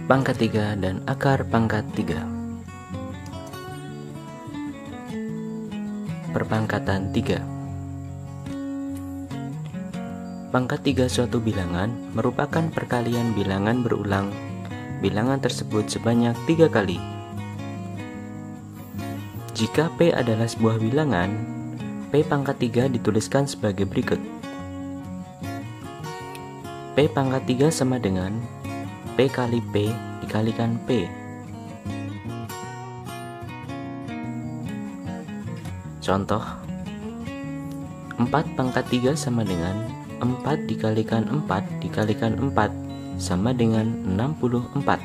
pangkat 3 dan akar pangkat 3. Perpangkatan 3. Pangkat 3 suatu bilangan merupakan perkalian bilangan berulang bilangan tersebut sebanyak 3 kali. Jika P adalah sebuah bilangan, P pangkat 3 dituliskan sebagai berikut. P pangkat 3 sama dengan P kali P dikalikan P. Contoh, 4 pangkat 3 sama dengan 4 dikalikan 4 dikalikan 4 sama dengan 64.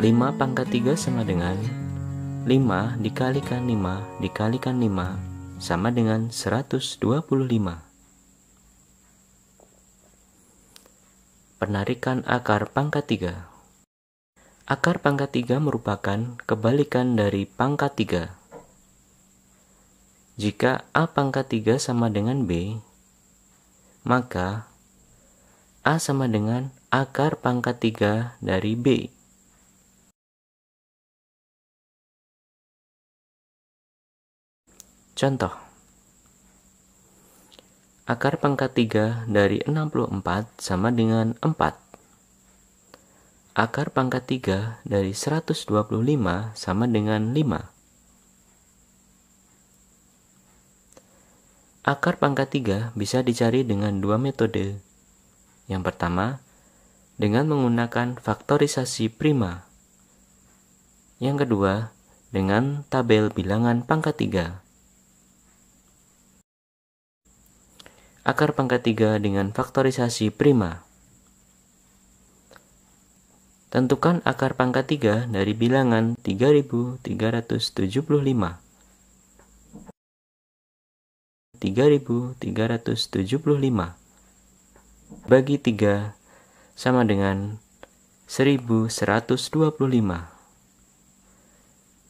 5 pangkat 3 sama dengan 5 dikalikan 5 dikalikan 5 sama dengan 125. Penarikan akar pangkat 3. Akar pangkat 3 merupakan kebalikan dari pangkat 3. Jika A pangkat 3 sama dengan B, maka A sama dengan akar pangkat 3 dari B. Contoh, akar pangkat 3 dari 64 sama dengan 4. Akar pangkat 3 dari 125 sama dengan 5. Akar pangkat 3 bisa dicari dengan dua metode. Yang pertama, dengan menggunakan faktorisasi prima. Yang kedua, dengan tabel bilangan pangkat 3. Akar pangkat 3 dengan faktorisasi prima. Tentukan akar pangkat 3 dari bilangan 3375. 3375 bagi 3 sama dengan 1125.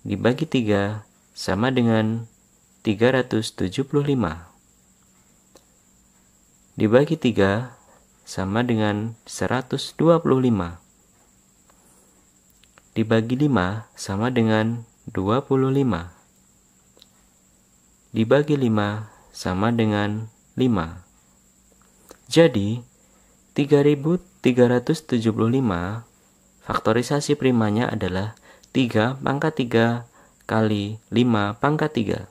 Dibagi 3 sama dengan 375. Dibagi 3 sama dengan 125. Dibagi 5 sama dengan 25. Dibagi 5 sama dengan 5. Jadi, 3375 faktorisasi primanya adalah 3 pangkat 3 kali 5 pangkat 3.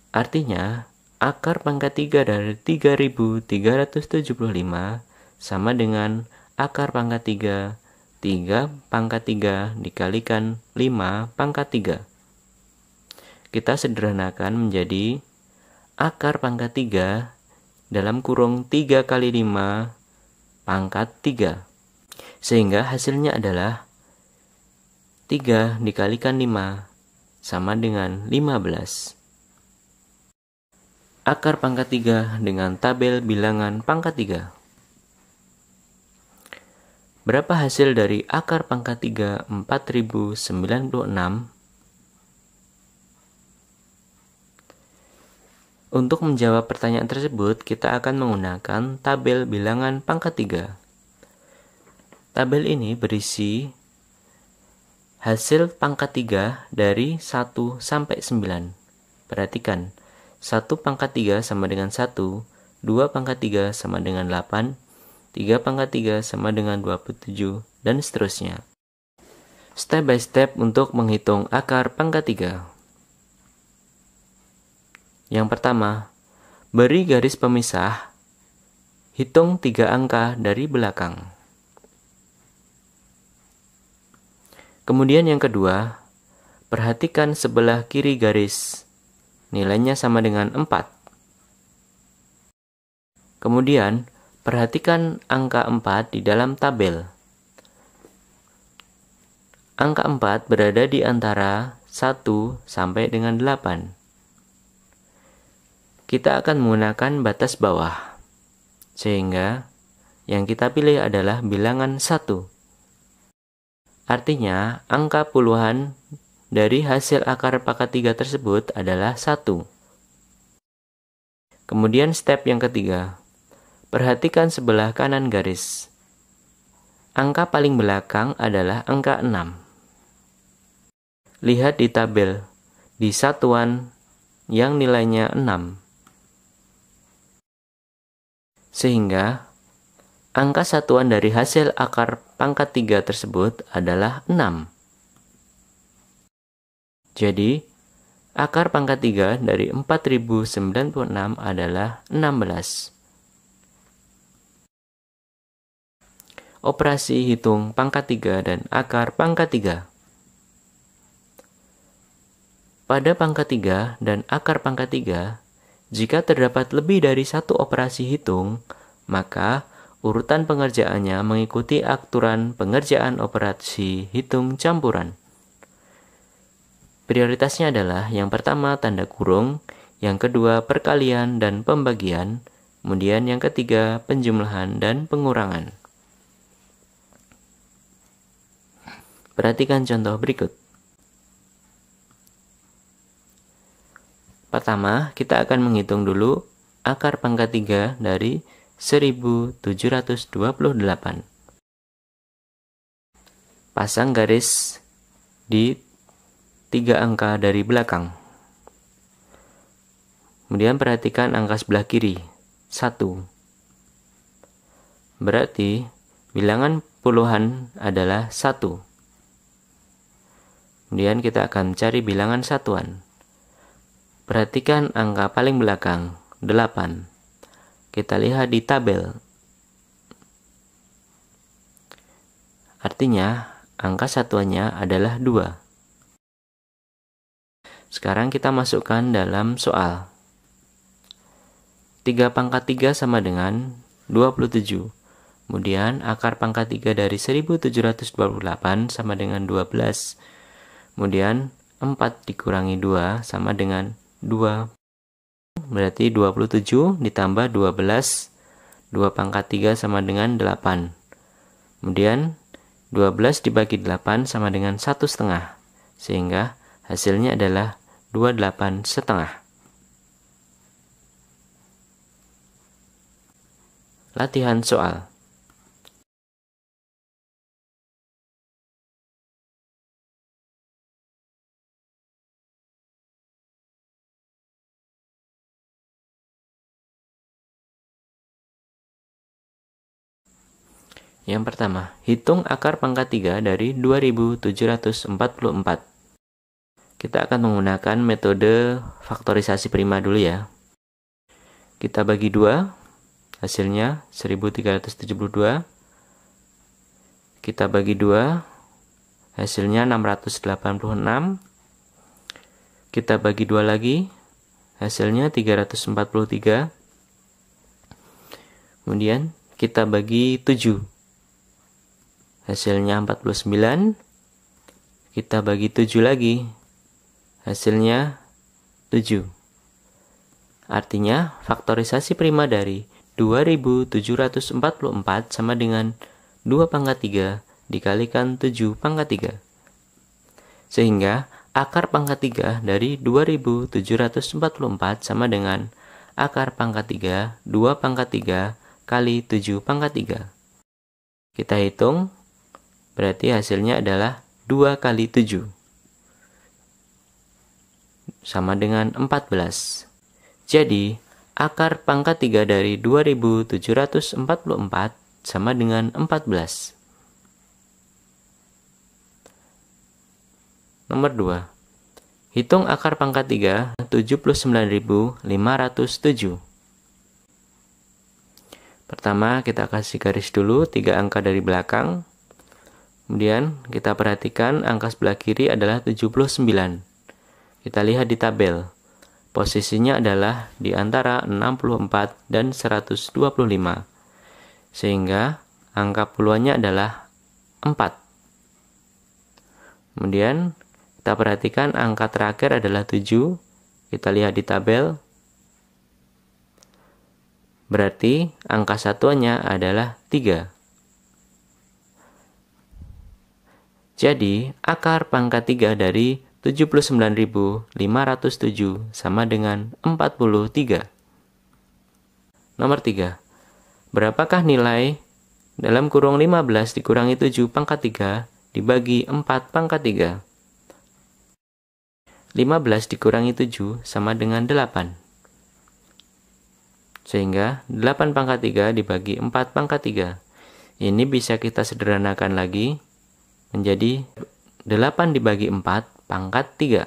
Artinya, akar pangkat 3 dari 3375 sama dengan akar pangkat 3 pangkat 3 dikalikan 5 pangkat 3. Kita sederhanakan menjadi akar pangkat 3 dalam kurung 3 kali 5 pangkat 3. Sehingga hasilnya adalah 3 dikalikan 5 sama dengan 15. Akar pangkat 3 dengan tabel bilangan pangkat 3. Berapa hasil dari akar pangkat 3 4096? Untuk menjawab pertanyaan tersebut, kita akan menggunakan tabel bilangan pangkat 3. Tabel ini berisi hasil pangkat 3 dari 1 sampai 9. Perhatikan, 1 pangkat 3 sama dengan 1, 2 pangkat 3 sama dengan 8, 3 pangkat 3 sama dengan 27, dan seterusnya. Step by step untuk menghitung akar pangkat 3. Yang pertama, beri garis pemisah, hitung 3 angka dari belakang. Kemudian yang kedua, perhatikan sebelah kiri garis. Nilainya sama dengan 4. Kemudian, perhatikan angka 4 di dalam tabel. Angka 4 berada di antara 1 sampai dengan 8. Kita akan menggunakan batas bawah, sehingga yang kita pilih adalah bilangan 1. Artinya, angka puluhan dari hasil akar pangkat 3 tersebut adalah 1. Kemudian step yang ketiga, perhatikan sebelah kanan garis. angka paling belakang adalah angka 6. Lihat di tabel, di satuan yang nilainya 6. Sehingga angka satuan dari hasil akar pangkat 3 tersebut adalah 6. Jadi, akar pangkat 3 dari 4096 adalah 16. Operasi hitung pangkat 3 dan akar pangkat 3. Pada pangkat 3 dan akar pangkat 3, jika terdapat lebih dari satu operasi hitung, maka urutan pengerjaannya mengikuti aturan pengerjaan operasi hitung campuran. Prioritasnya adalah yang pertama tanda kurung, yang kedua perkalian dan pembagian, kemudian yang ketiga penjumlahan dan pengurangan. Perhatikan contoh berikut. Pertama, kita akan menghitung dulu akar pangkat 3 dari 1728. Pasang garis di 3 angka dari belakang. Kemudian perhatikan angka sebelah kiri, 1. Berarti bilangan puluhan adalah 1. Kemudian kita akan cari bilangan satuan. Perhatikan angka paling belakang, 8. Kita lihat di tabel. Artinya, angka satuannya adalah 2. Sekarang kita masukkan dalam soal. 3 pangkat 3 sama dengan 27. Kemudian akar pangkat 3 dari 1728 sama dengan 12. Kemudian 4 dikurangi 2 sama dengan 2. Berarti 27 ditambah 12. 2 pangkat 3 sama dengan 8. Kemudian 12 dibagi 8 sama dengan 1,5. Sehingga hasilnya adalah 28,5. Latihan soal. Yang pertama, hitung akar pangkat 3 dari 2744. Kita akan menggunakan metode faktorisasi prima dulu ya. Kita bagi 2, hasilnya 1372. Kita bagi 2, hasilnya 686. Kita bagi 2 lagi, hasilnya 343. Kemudian kita bagi 7. Hasilnya 49. Kita bagi 7 lagi. Hasilnya 7. Artinya, faktorisasi prima dari 2744 sama dengan 2 pangkat 3 dikalikan 7 pangkat 3. Sehingga, akar pangkat 3 dari 2744 sama dengan akar pangkat 3, 2 pangkat 3 kali 7 pangkat 3. Kita hitung. Berarti hasilnya adalah 2 kali 7. Sama dengan 14. Jadi, akar pangkat 3 dari 2744 sama dengan 14. Nomor 2. Hitung akar pangkat 3, 79.507. Pertama, kita kasih garis dulu 3 angka dari belakang. Kemudian kita perhatikan angka sebelah kiri adalah 79. Kita lihat di tabel. Posisinya adalah di antara 64 dan 125. Sehingga angka puluhannya adalah 4. Kemudian kita perhatikan angka terakhir adalah 7. Kita lihat di tabel. Berarti angka satuannya adalah 3. Jadi, akar pangkat 3 dari 79.507 sama dengan 43. Nomor 3. Berapakah nilai dalam kurung 15 dikurangi 7 pangkat 3 dibagi 4 pangkat 3. 15 dikurangi 7 sama dengan 8. Sehingga 8 pangkat 3 dibagi 4 pangkat 3. Ini bisa kita sederhanakan lagi menjadi 8 dibagi 4 pangkat 3.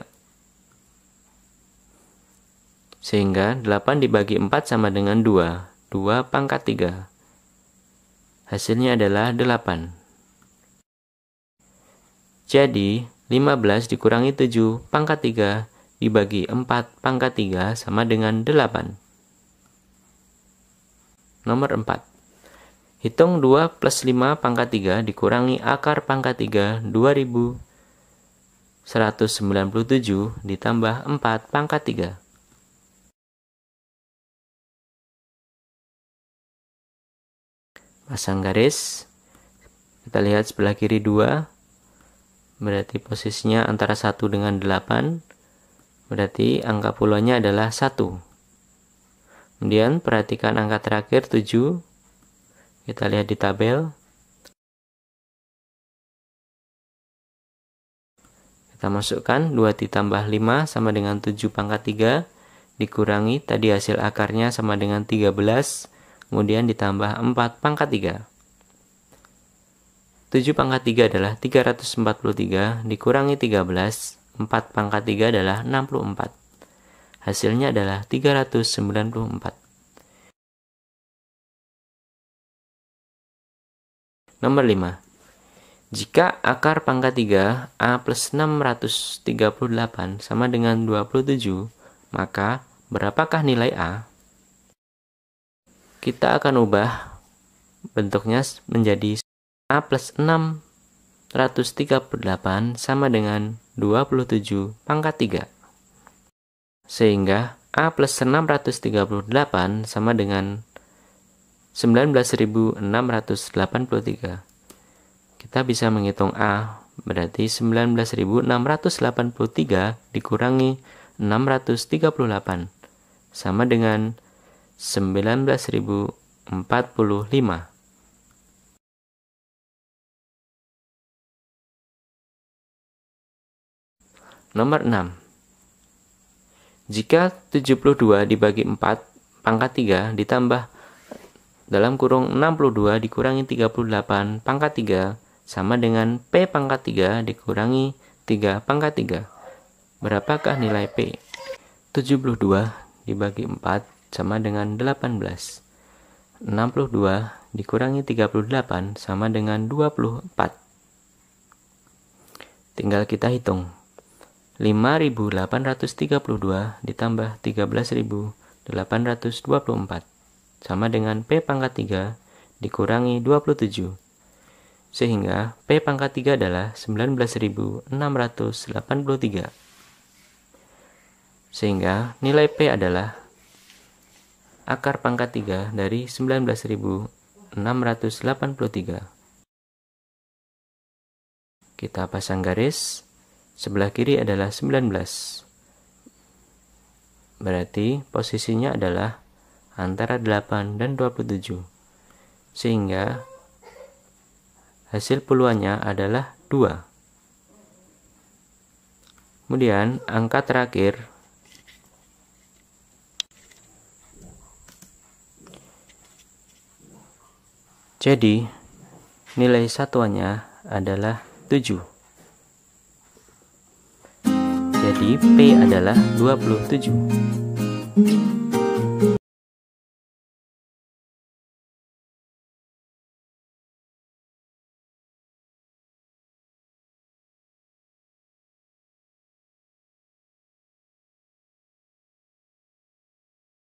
Sehingga 8 dibagi 4 sama dengan 2. 2 pangkat 3. Hasilnya adalah 8. Jadi, 15 dikurangi 7 pangkat 3 dibagi 4 pangkat 3 sama dengan 8. Nomor 4. Hitung 2 plus 5 pangkat 3 dikurangi akar pangkat 3 2197 ditambah 4 pangkat 3. Pasang garis. Kita lihat sebelah kiri 2. Berarti posisinya antara 1 dengan 8. Berarti angka puluhannya adalah 1. Kemudian perhatikan angka terakhir 7. Kita lihat di tabel. Kita masukkan 2 ditambah 5 sama dengan 7 pangkat 3. Dikurangi tadi hasil akarnya sama dengan 13. Kemudian ditambah 4 pangkat 3. 7 pangkat 3 adalah 343, dikurangi 13, 4 pangkat 3 adalah 64. Hasilnya adalah 394. Nomor 5. Jika akar pangkat 3 A plus 638 sama dengan 27, maka berapakah nilai A? Kita akan ubah bentuknya menjadi A plus 638 sama dengan 27 pangkat 3. Sehingga A plus 638 sama dengan 19.683. Kita bisa menghitung A, berarti 19.683 dikurangi 638 sama dengan 19.045. Nomor 6. Jika 72 dibagi 4 pangkat 3 ditambah dalam kurung 62 dikurangi 38 pangkat 3 sama dengan P pangkat 3 dikurangi 3 pangkat 3. Berapakah nilai P? 72 dibagi 4 sama dengan 18. 62 dikurangi 38 sama dengan 24. Tinggal kita hitung. 5.832 ditambah 13.824 sama dengan P pangkat 3 dikurangi 27. Sehingga P pangkat 3 adalah 19.683. Sehingga nilai P adalah akar pangkat 3 dari 19.683. Kita pasang garis. Sebelah kiri adalah 19. Berarti posisinya adalah antara 8 dan 27. Sehingga hasil puluhannya adalah 2. Kemudian angka terakhir jadi nilai satuannya adalah 7. Jadi P adalah 27.